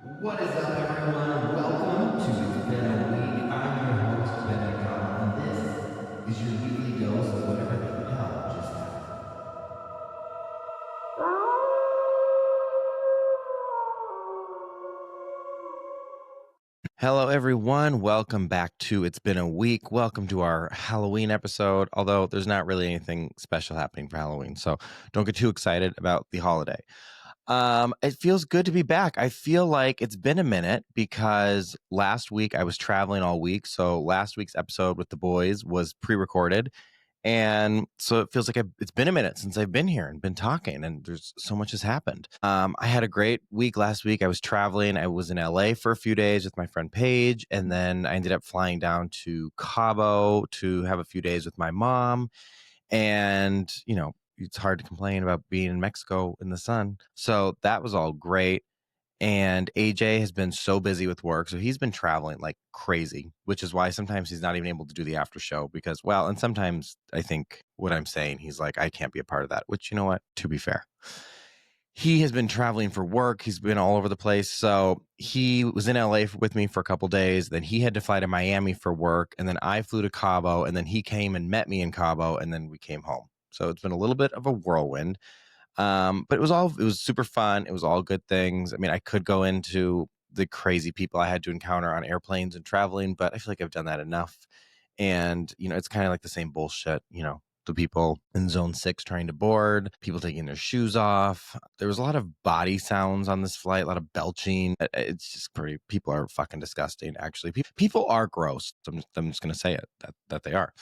What is up, everyone? Welcome to It's Been a Week. I'm your host, Ben Cabo, and this is your weekly dose of whatever the hell just happened. Hello, everyone. Welcome back to It's Been a Week. Welcome to our Halloween episode, although there's not really anything special happening for Halloween, so don't get too excited about the holiday. It feels good to be back. I feel like it's been a minute because last week I was traveling all week. So last week's episode with the boys was pre-recorded. And so it feels like it's been a minute since I've been here and been talking, and there's so much has happened. I had a great week last week. I was traveling. I was in LA for a few days with my friend Paige, and then I ended up flying down to Cabo to have a few days with my mom. And, it's hard to complain about being in Mexico in the sun. So that was all great. And AJ has been so busy with work. So he's been traveling like crazy, which is why sometimes he's not even able to do the after show because, well, and sometimes I think what I'm saying, he's like, I can't be a part of that, which, you know what, to be fair, he has been traveling for work. He's been all over the place. So he was in LA with me for a couple days. Then he had to fly to Miami for work. And then I flew to Cabo. And then he came and met me in Cabo. And then we came home. So it's been a little bit of a whirlwind. But it was super fun. It was all good things. I mean, I could go into the crazy people I had to encounter on airplanes and traveling, but I feel like I've done that enough. And, it's kind of like the same bullshit, the people in zone 6 trying to board, people taking their shoes off. There was a lot of body sounds on this flight, a lot of belching. It's just people are fucking disgusting, actually. People are gross. I'm just going to say it, that they are.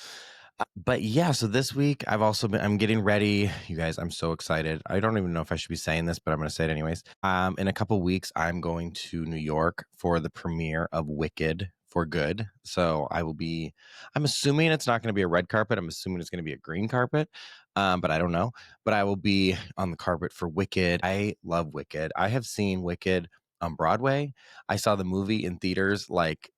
But yeah, so this week I'm getting ready. You guys, I'm so excited. I don't even know if I should be saying this, but I'm going to say it anyways. In a couple weeks, I'm going to New York for the premiere of Wicked for Good. So I'm assuming it's not going to be a red carpet. I'm assuming it's going to be a green carpet. But I don't know. But I will be on the carpet for Wicked. I love Wicked. I have seen Wicked on Broadway. I saw the movie in theaters like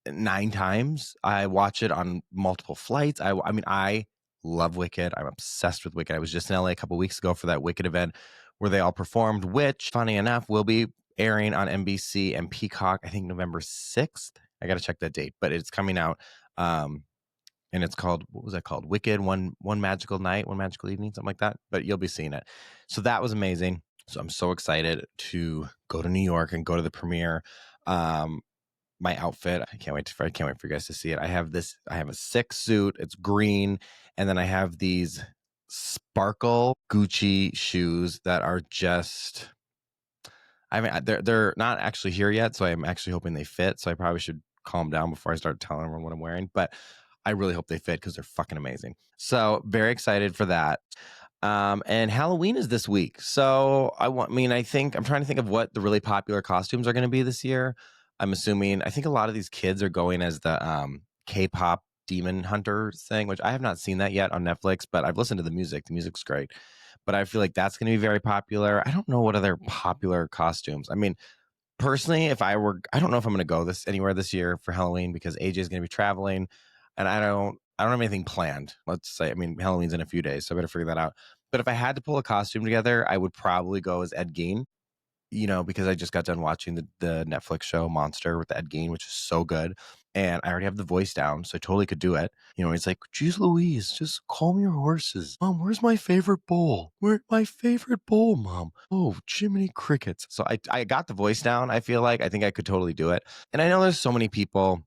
9 times. I watch it on multiple flights. I mean, I love Wicked. I'm obsessed with Wicked. I was just in LA a couple weeks ago for that Wicked event where they all performed, which, funny enough, will be airing on NBC and Peacock, I think November 6th. I got to check that date, but it's coming out. And it's called, what was that called? Wicked, one magical night, one magical evening, something like that. But you'll be seeing it. So that was amazing. So I'm so excited to go to New York and go to the premiere. My outfit, I can't wait for you guys to see it. I have a sick suit. It's green. And then I have these sparkle Gucci shoes that are just, I mean, they're not actually here yet. So I'm actually hoping they fit. So I probably should calm down before I start telling everyone what I'm wearing. But I really hope they fit because they're fucking amazing. So very excited for that. And Halloween is this week. So I think I'm trying to think of what the really popular costumes are going to be this year. I think a lot of these kids are going as the K-pop demon hunter thing, which I have not seen that yet on Netflix, but I've listened to the music. The music's great. But I feel like that's going to be very popular. I don't know what other popular costumes. I mean, personally, I don't know if I'm going to go anywhere this year for Halloween because AJ is going to be traveling, and I don't have anything planned. Let's say, I mean, Halloween's in a few days, so I better figure that out. But if I had to pull a costume together, I would probably go as Ed Gein, because I just got done watching the Netflix show Monster with Ed Gein, which is so good. And I already have the voice down, so I totally could do it. It's like, geez Louise, just calm your horses. Mom, where's my favorite bowl? Where's my favorite bowl, Mom? Oh, Jiminy Crickets. So I got the voice down, I feel like. I think I could totally do it. And I know there's so many people.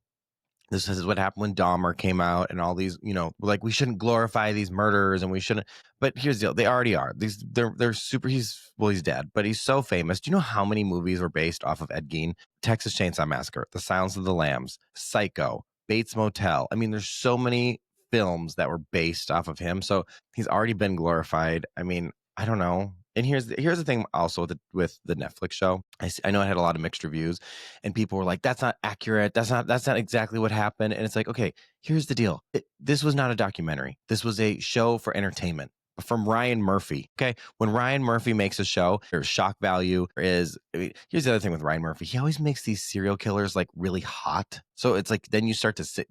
This is what happened when Dahmer came out and all these, like we shouldn't glorify these murders and we shouldn't. But here's the deal. They already are. They're super. He's dead, but he's so famous. Do you know how many movies were based off of Ed Gein? Texas Chainsaw Massacre, The Silence of the Lambs, Psycho, Bates Motel. I mean, there's so many films that were based off of him. So he's already been glorified. I mean, I don't know. And here's the thing also with the Netflix show. I know it had a lot of mixed reviews and people were like, that's not accurate. That's not exactly what happened. And it's like, okay, here's the deal. This was not a documentary. This was a show for entertainment from Ryan Murphy. Okay. When Ryan Murphy makes a show, there's shock value. Here's the other thing with Ryan Murphy. He always makes these serial killers like really hot. So it's like, then you start to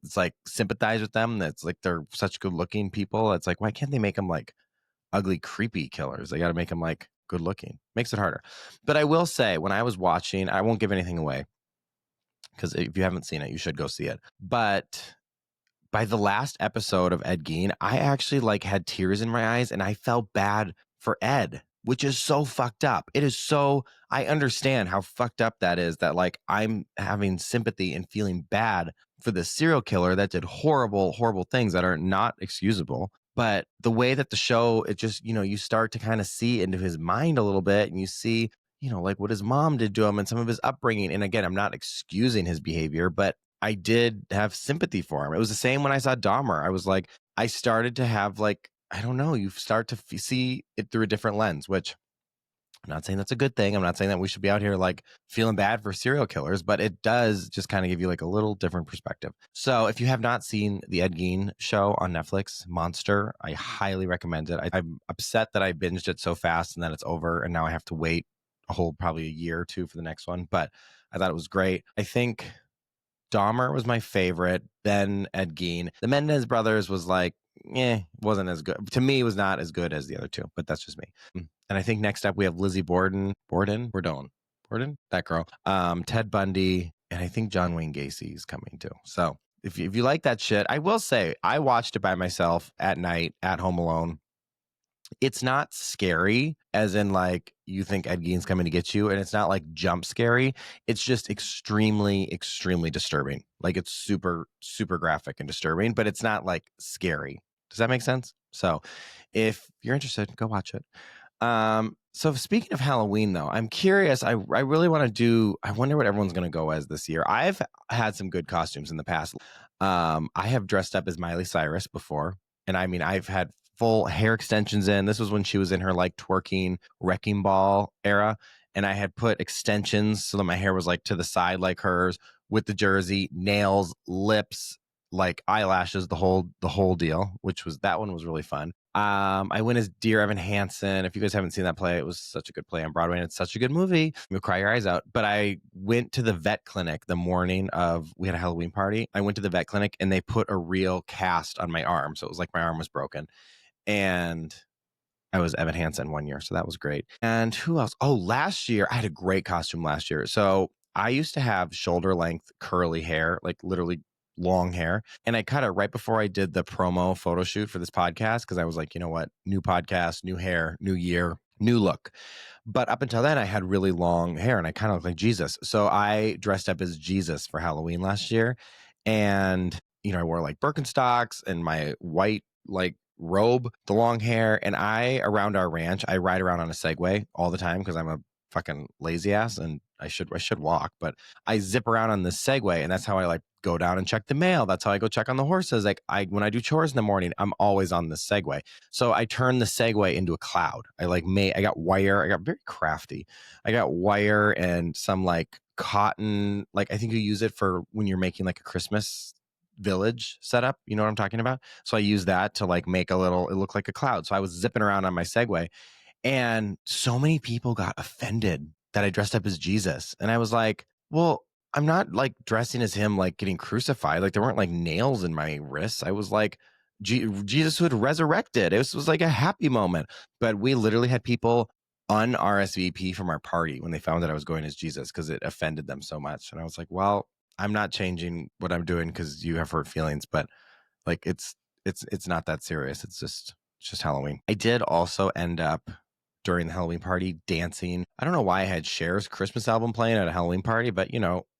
sympathize with them. That's like, they're such good looking people. It's like, why can't they make them like ugly, creepy killers? They got to make them like good looking. Makes it harder. But I will say, when I was watching, I won't give anything away because if you haven't seen it, you should go see it. But by the last episode of Ed Gein, I actually like had tears in my eyes and I felt bad for Ed, which is so fucked up. It is so, I understand how fucked up that is, that like I'm having sympathy and feeling bad for the serial killer that did horrible, horrible things that are not excusable. But the way that the show, it just, you start to kind of see into his mind a little bit and you see, like what his mom did to him and some of his upbringing. And again, I'm not excusing his behavior, but I did have sympathy for him. It was the same when I saw Dahmer. I was like, I started to have like, I don't know, you start to see it through a different lens, which I'm not saying that's a good thing. I'm not saying that we should be out here like feeling bad for serial killers, but it does just kind of give you like a little different perspective. So if you have not seen the Ed Gein show on Netflix, Monster, I highly recommend it. I'm upset that I binged it so fast and that it's over and now I have to wait a whole probably a year or two for the next one, but I thought it was great. I think Dahmer was my favorite, then Ed Gein. The Mendez Brothers was like, wasn't as good. To me, it was not as good as the other two, but that's just me. And I think next up we have Lizzie Borden, that girl, Ted Bundy, and I think John Wayne Gacy is coming too. So if you like that shit, I will say I watched it by myself at night at home alone. It's not scary as in like you think Ed Gein's coming to get you, and it's not like jump scary. It's just extremely, extremely disturbing. Like it's super, super graphic and disturbing, but it's not like scary. Does that make sense? So if you're interested, go watch it. So speaking of Halloween though, I'm curious. I really want to I wonder what everyone's going to go as this year. I've had some good costumes in the past. I have dressed up as Miley Cyrus before. And I mean, I've had full hair extensions in. This was when she was in her like twerking wrecking ball era. And I had put extensions so that my hair was like to the side like hers with the jersey, nails, lips, like eyelashes, the whole deal, that one was really fun. I went as Dear Evan Hansen. If you guys haven't seen that play, it was such a good play on Broadway and it's such a good movie. You'll cry your eyes out. But I went to the vet clinic the morning we had a Halloween party. I went to the vet clinic and they put a real cast on my arm. So it was like my arm was broken. And I was Evan Hansen one year. So that was great. And who else? Oh, last year, I had a great costume last year. So I used to have shoulder length curly hair, like literally long hair. And I cut it right before I did the promo photo shoot for this podcast because I was like, you know what? New podcast, new hair, new year, new look. But up until then, I had really long hair and I kind of looked like Jesus. So I dressed up as Jesus for Halloween last year. And, I wore like Birkenstocks and my white, like, robe, the long hair. And around our ranch, I ride around on a Segway all the time because I'm a fucking lazy ass and I should walk, but I zip around on this Segway and that's how I like go down and check the mail. That's how I go check on the horses. Like when I do chores in the morning, I'm always on this Segway. So I turned the Segway into a cloud. I got wire. I got very crafty. I got wire and some like cotton, like I think you use it for when you're making like a Christmas village setup. You know what I'm talking about? So I use that to like make it look like a cloud. So I was zipping around on my Segway and so many people got offended that I dressed up as Jesus. And I was like, well, I'm not like dressing as him, like getting crucified. Like there weren't like nails in my wrists. I was like, Jesus who had resurrected. It was like a happy moment. But we literally had people un-RSVP from our party when they found that I was going as Jesus because it offended them so much. And I was like, well, I'm not changing what I'm doing because you have hurt feelings, but like it's not that serious. It's just Halloween. I did also end up during the Halloween party dancing. I don't know why I had Cher's Christmas album playing at a Halloween party, but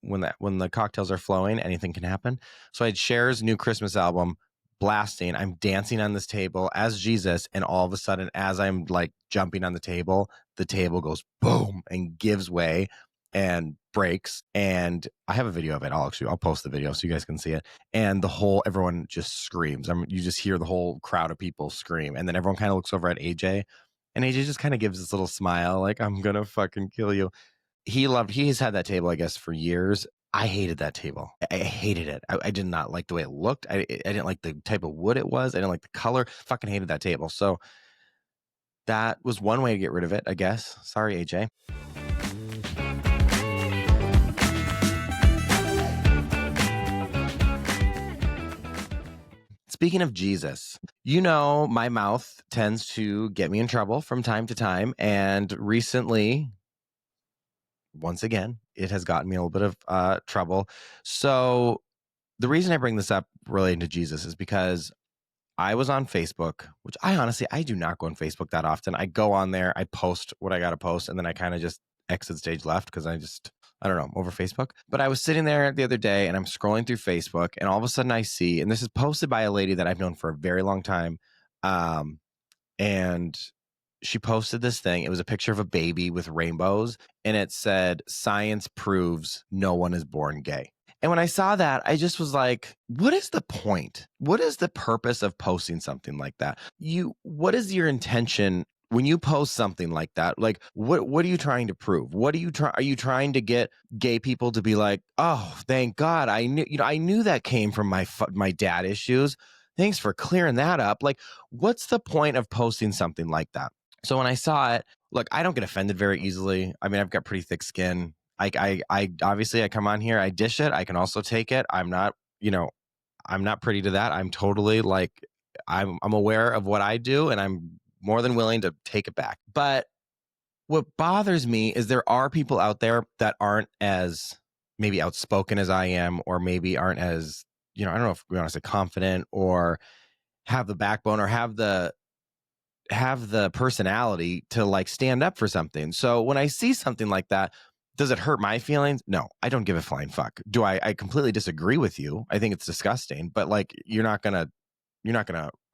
when the cocktails are flowing, anything can happen. So I had Cher's new Christmas album blasting. I'm dancing on this table as Jesus, and all of a sudden, as I'm like jumping on the table goes boom and gives way and breaks. And I have a video of it. I'll post the video so you guys can see it. And everyone just screams. You just hear the whole crowd of people scream. And then everyone kind of looks over at AJ. And AJ just kind of gives this little smile, like, I'm going to fucking kill you. He's had that table, I guess, for years. I hated that table. I hated it. I did not like the way it looked. I didn't like the type of wood it was. I didn't like the color. Fucking hated that table. So that was one way to get rid of it, I guess. Sorry, AJ. speaking of Jesus, my mouth tends to get me in trouble from time to time. And recently, once again, it has gotten me a little bit of trouble. So the reason I bring this up relating to Jesus is because I was on Facebook, which I do not go on Facebook that often. I go on there, I post what I got to post, and then I kind of just exit stage left because I don't know, I'm over Facebook. But I was sitting there the other day and I'm scrolling through Facebook, and all of a sudden I see, and this is posted by a lady that I've known for a very long time. And she posted this thing. It was a picture of a baby with rainbows, and it said, "Science proves no one is born gay." And when I saw that, I just was like, what is the point? What is the purpose of posting something like that? What is your intention when you post something like that? Like, what are you trying to prove? Are you trying to get gay people to be like, "Oh, thank God, I knew that came from my dad issues. Thanks for clearing that up." Like, what's the point of posting something like that? So when I saw it, look, I don't get offended very easily. I mean, I've got pretty thick skin. I obviously I come on here, I dish it. I can also take it. I'm not pretty to that. I'm totally like, I'm aware of what I do, and I'm more than willing to take it back. But what bothers me is there are people out there that aren't as maybe outspoken as I am, or maybe aren't as, I don't know if we want to say confident, or have the backbone, or have the personality to like stand up for something. So when I see something like that, does it hurt my feelings? No, I don't give a flying fuck. Do I completely disagree with you? I think it's disgusting, but like, you're not gonna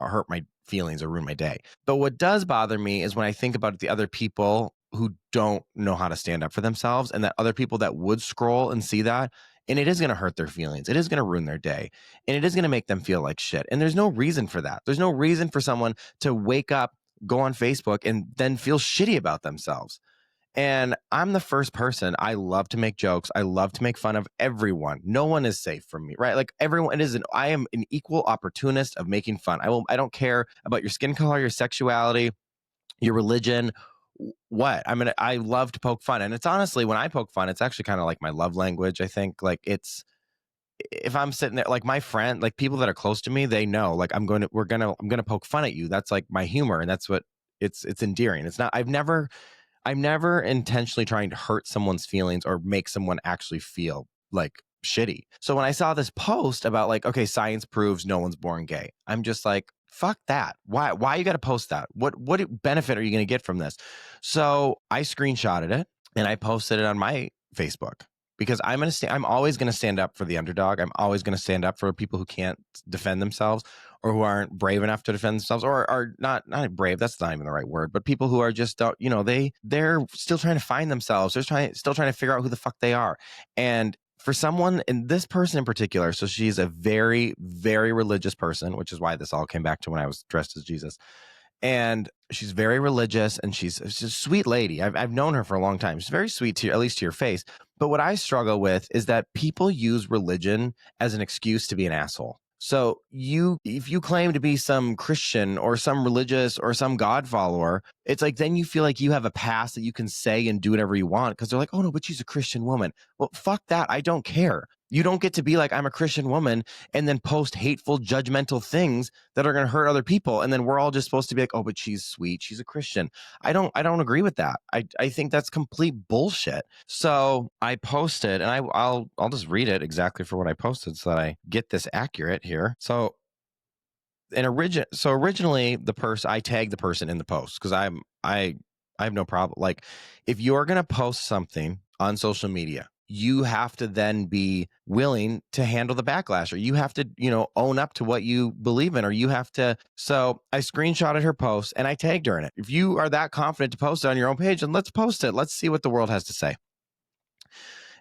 hurt my feelings or ruin my day. But what does bother me is when I think about the other people who don't know how to stand up for themselves, and that other people that would scroll and see that, and it is going to hurt their feelings. It is going to ruin their day, and it is going to make them feel like shit. And there's no reason for that. There's no reason for someone to wake up, go on Facebook, and then feel shitty about themselves. And I'm the first person. I love to make jokes. I love to make fun of everyone. No one is safe from me, right? Like, everyone, I am an equal opportunist of making fun. I don't care about your skin color, your sexuality, your religion, what. I love to poke fun. And it's honestly, when I poke fun, it's actually kind of like my love language. I think, like, if I'm sitting there, like, my friend, like, people that are close to me, they know, like, I'm going to poke fun at you. That's like my humor. And that's what it's endearing. It's not, I'm never intentionally trying to hurt someone's feelings or make someone actually feel like shitty. So when I saw this post about like, okay, science proves no one's born gay, I'm just like, fuck that. Why you got to post that? What benefit are you going to get from this? So I screenshotted it and I posted it on my Facebook, because I'm always going to stand up for the underdog. I'm always going to stand up for people who can't defend themselves, or who aren't brave enough to defend themselves, or are not brave. That's not even the right word, but people who are just, they're still trying to find themselves. They're still trying to figure out who the fuck they are. And for someone, and this person in particular, so she's a very, very religious person, which is why this all came back to when I was dressed as Jesus. And she's very religious, and she's a sweet lady. I've known her for a long time. She's very sweet, at least to your face. But what I struggle with is that people use religion as an excuse to be an asshole. So if you claim to be some Christian or some religious or some God follower, it's like, then you feel like you have a pass that you can say and do whatever you want, because they're like, "Oh no, but she's a Christian woman." Well, fuck that. I don't care. You don't get to be like, "I'm a Christian woman," and then post hateful, judgmental things that are going to hurt other people. And then we're all just supposed to be like, "Oh, but she's sweet. She's a Christian." I don't agree with that. I think that's complete bullshit. So I posted, and I'll just read it exactly for what I posted so that I get this accurate here. So originally I tagged the person in the post, because I have no problem. Like, if you're going to post something on social media, you have to then be willing to handle the backlash, or you have to, own up to what you believe in, or you have to. So I screenshotted her post and I tagged her in it. If you are that confident to post it on your own page, then let's post it. Let's see what the world has to say.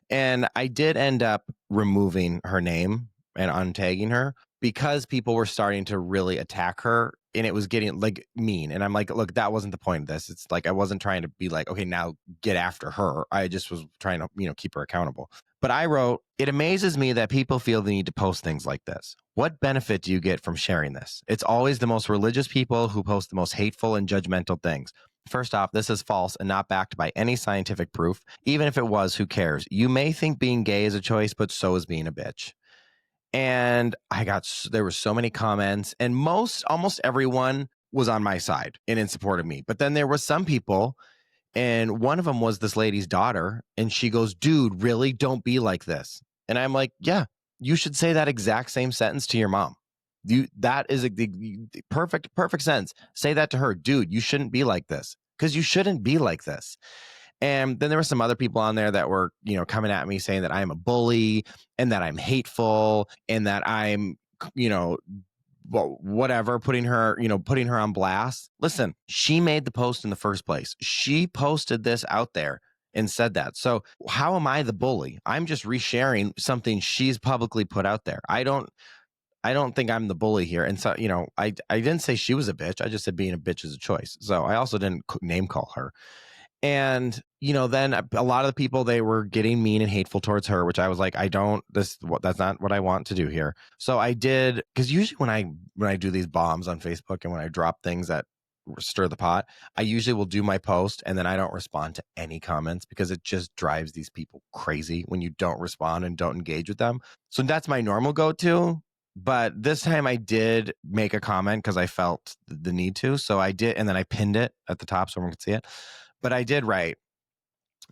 And I did end up removing her name and untagging her, because people were starting to really attack her, and it was getting like mean. And I'm like, look, that wasn't the point of this. It's like, I wasn't trying to be like, okay, now get after her. I just was trying to, keep her accountable. But I wrote, "It amazes me that people feel the need to post things like this. What benefit do you get from sharing this? It's always the most religious people who post the most hateful and judgmental things. First off, this is false and not backed by any scientific proof. Even if it was, who cares? You may think being gay is a choice, but so is being a bitch." And there were so many comments, and almost everyone was on my side and in support of me. But then there was some people, and one of them was this lady's daughter, and she goes, "Dude, really? Don't be like this." And I'm like, "Yeah, you should say that exact same sentence to your mom. That is the perfect sense. Say that to her, dude. You shouldn't be like this, because you shouldn't be like this." And then there were some other people on there that were, coming at me saying that I'm a bully and that I'm hateful and that I'm, well, whatever, putting her on blast. Listen, she made the post in the first place. She posted this out there and said that. So how am I the bully? I'm just resharing something she's publicly put out there. I don't think I'm the bully here. And so, I didn't say she was a bitch. I just said being a bitch is a choice. So I also didn't name call her. And, then a lot of the people, they were getting mean and hateful towards her, which I was like, that's not what I want to do here. So I did, because usually when I do these bombs on Facebook and when I drop things that stir the pot, I usually will do my post and then I don't respond to any comments, because it just drives these people crazy when you don't respond and don't engage with them. So that's my normal go-to. But this time I did make a comment because I felt the need to. So I did, and then I pinned it at the top so everyone could see it. But I did write,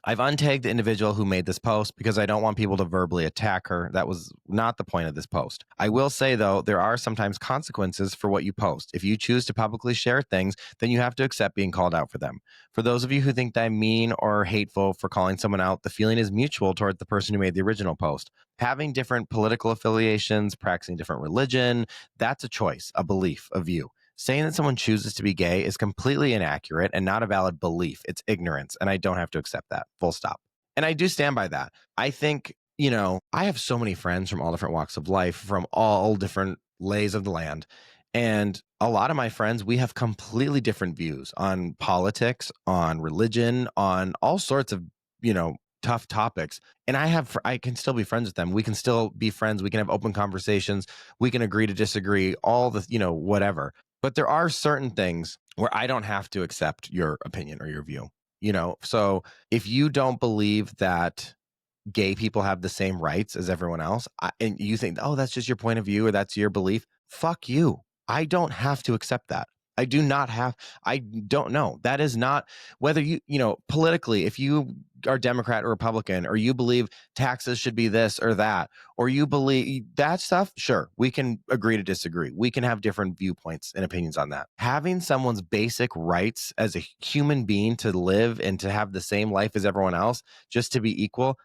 "I've untagged the individual who made this post because I don't want people to verbally attack her. That was not the point of this post. I will say, though, there are sometimes consequences for what you post. If you choose to publicly share things, then you have to accept being called out for them. For those of you who think that I'm mean or hateful for calling someone out, the feeling is mutual toward the person who made the original post. Having different political affiliations, practicing different religion, that's a choice, a belief, a view. Saying that someone chooses to be gay is completely inaccurate and not a valid belief. It's ignorance, and I don't have to accept that. Full stop." And I do stand by that. I think, I have so many friends from all different walks of life, from all different lays of the land. And a lot of my friends, we have completely different views on politics, on religion, on all sorts of, tough topics. And I can still be friends with them. We can still be friends. We can have open conversations. We can agree to disagree, all the, whatever. But there are certain things where I don't have to accept your opinion or your view, So if you don't believe that gay people have the same rights as everyone else, and you think, oh, that's just your point of view or that's your belief, fuck you. I don't have to accept that. I don't know. That is not, whether politically, if you are Democrat or Republican, or you believe taxes should be this or that, or you believe that stuff, sure, we can agree to disagree. We can have different viewpoints and opinions on that. Having someone's basic rights as a human being to live and to have the same life as everyone else, just to be equal,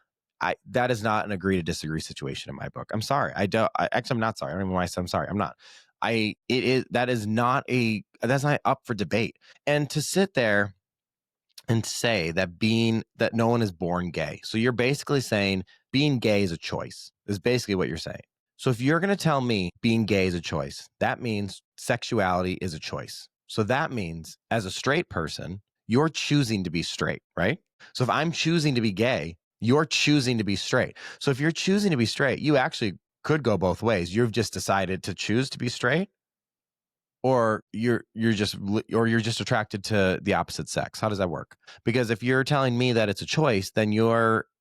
that is not an agree to disagree situation in my book. I'm sorry. Actually, I'm not sorry. I don't even know why I said I'm sorry. I'm not. That's not up for debate. And to sit there and say that no one is born gay. So you're basically saying being gay is a choice, is basically what you're saying. So if you're going to tell me being gay is a choice, that means sexuality is a choice. So that means, as a straight person, you're choosing to be straight, right? So if I'm choosing to be gay, you're choosing to be straight. So if you're choosing to be straight, you actually could go both ways. You've just decided to choose to be straight, or you're just attracted to the opposite sex. How does that work? Because if you're telling me that it's a choice, then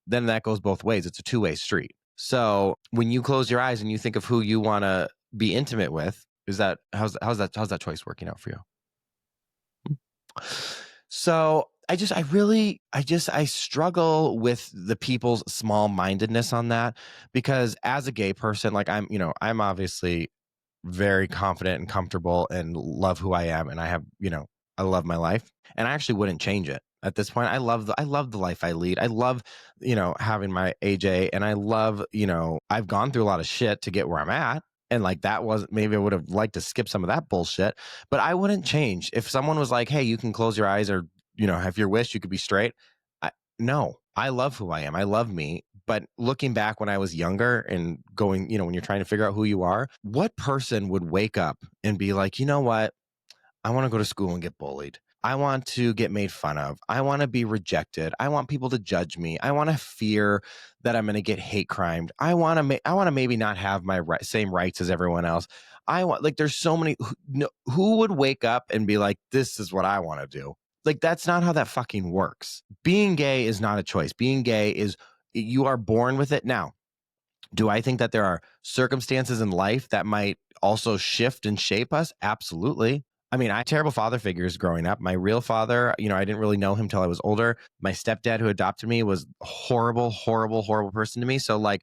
that goes both ways. It's a two-way street. So when you close your eyes and you think of who you want to be intimate with, how's that choice working out for you? So I struggle with the people's small-mindedness on that, because as a gay person, like I'm obviously very confident and comfortable and love who I am, and I love my life, and I actually wouldn't change it at this point. I love the life I lead. I love, having my AJ, and I love, I've gone through a lot of shit to get where I'm at. And like, maybe I would have liked to skip some of that bullshit, but I wouldn't change. If someone was like, hey, you can close your eyes, or, have your wish, you could be straight. No, I love who I am. I love me. But looking back when I was younger and going, when you're trying to figure out who you are, what person would wake up and be like, you know what? I want to go to school and get bullied. I want to get made fun of. I want to be rejected. I want people to judge me. I want to fear that I'm going to get hate crimed. I want to maybe not have my same rights as everyone else. There's so many. Who would wake up and be like, this is what I want to do? Like, that's not how that fucking works. Being gay is not a choice. Being gay is, you are born with it. Now, Do I think that there are circumstances in life that might also shift and shape us? Absolutely. I mean, I had terrible father figures growing up. My real father, I didn't really know him till I was older. My stepdad who adopted me was a horrible, horrible, horrible person to me. So like,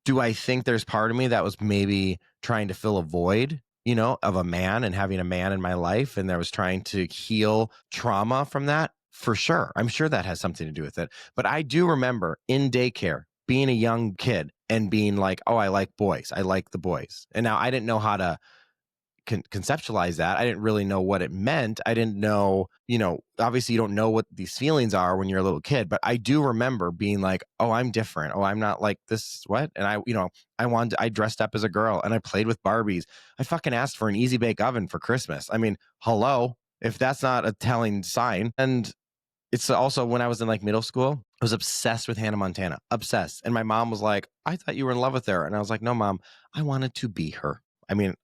do I think there's part of me that was maybe trying to fill a void, of a man and having a man in my life, and that was trying to heal trauma from that? For sure. I'm sure that has something to do with it. But I do remember in daycare being a young kid and being like, oh, I like boys. I like the boys. And now I didn't know how to conceptualize that. I didn't really know what it meant. I didn't know, obviously you don't know what these feelings are when you're a little kid, but I do remember being like, oh, I'm different. Oh, I'm not like this. What? And I dressed up as a girl and I played with Barbies. I fucking asked for an easy bake oven for Christmas. I mean, hello, if that's not a telling sign. And it's also when I was in like middle school, I was obsessed with Hannah Montana, obsessed. And my mom was like, I thought you were in love with her. And I was like, no, mom, I wanted to be her. I mean,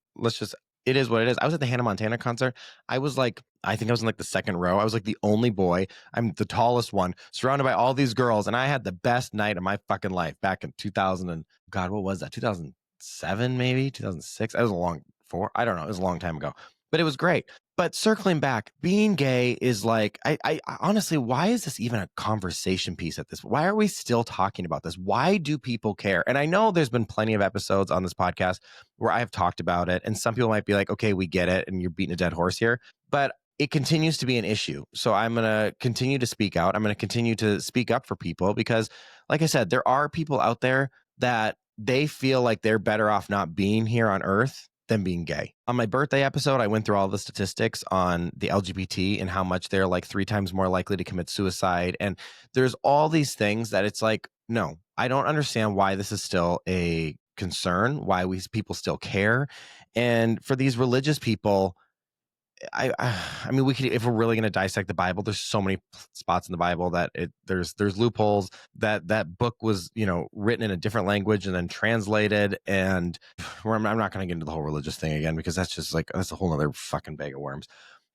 it is what it is. I was at the Hannah Montana concert. I was like, I think I was in like the second row. I was like the only boy. I'm the tallest one, surrounded by all these girls. And I had the best night of my fucking life back in 2000 and God, what was that? 2007, maybe 2006. I don't know. It was a long time ago, but it was great. But circling back, being gay is like, I honestly, why is this even a conversation piece at this? Why are we still talking about this? Why do people care? And I know there's been plenty of episodes on this podcast where I've talked about it. And some people might be like, okay, we get it. And you're beating a dead horse here. But it continues to be an issue. So I'm going to continue to speak out. I'm going to continue to speak up for people because, like I said, there are people out there that they feel like they're better off not being here on Earth than being gay. On my birthday episode, I went through all the statistics on the LGBT and how much they're like 3 times more likely to commit suicide. And there's all these things that it's like, no, I don't understand why this is still a concern, why people still care. And for these religious people, I mean, we could, if we're really going to dissect the Bible, there's so many spots in the Bible that there's loopholes. That book was, written in a different language and then translated. And I'm not going to get into the whole religious thing again, because that's just like, that's a whole other fucking bag of worms.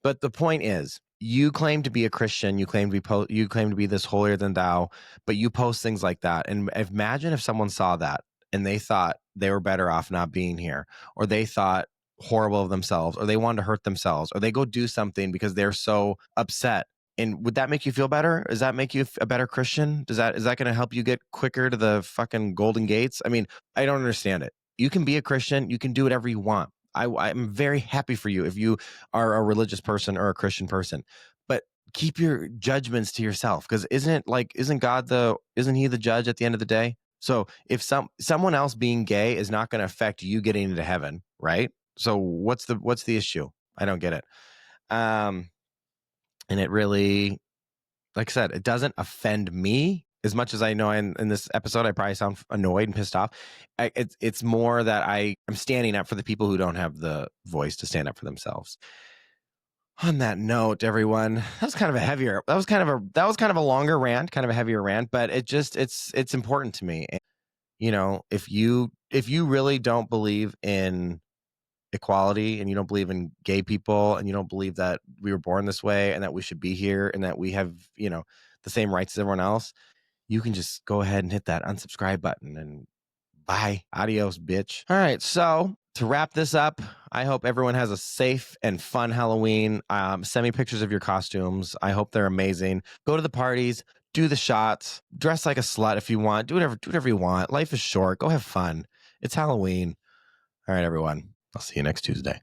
But the point is, you claim to be a Christian, you claim to be this holier than thou, but you post things like that. And imagine if someone saw that and they thought they were better off not being here, or they thought horrible of themselves, or they wanted to hurt themselves, or they go do something because they're so upset. And would that make you feel better? Does that make you a better Christian? Is that going to help you get quicker to the fucking golden gates? I mean, I don't understand it. You can be a Christian. You can do whatever you want. I'm very happy for you if you are a religious person or a Christian person, but keep your judgments to yourself, because isn't he the judge at the end of the day? So if someone else being gay is not going to affect you getting into heaven, right? So what's the issue? I don't get it. And it really, like I said, it doesn't offend me as much as I know in this episode, I probably sound annoyed and pissed off. It's more that I'm standing up for the people who don't have the voice to stand up for themselves. On that note, everyone, that was kind of a longer rant, kind of a heavier rant, but it's important to me. And, if you really don't believe in equality, and you don't believe in gay people, and you don't believe that we were born this way and that we should be here and that we have, the same rights as everyone else, you can just go ahead and hit that unsubscribe button and bye. Adios, bitch. All right. So to wrap this up, I hope everyone has a safe and fun Halloween. Send me pictures of your costumes. I hope they're amazing. Go to the parties, do the shots, dress like a slut if you want, do whatever you want. Life is short. Go have fun. It's Halloween. All right, everyone. I'll see you next Tuesday.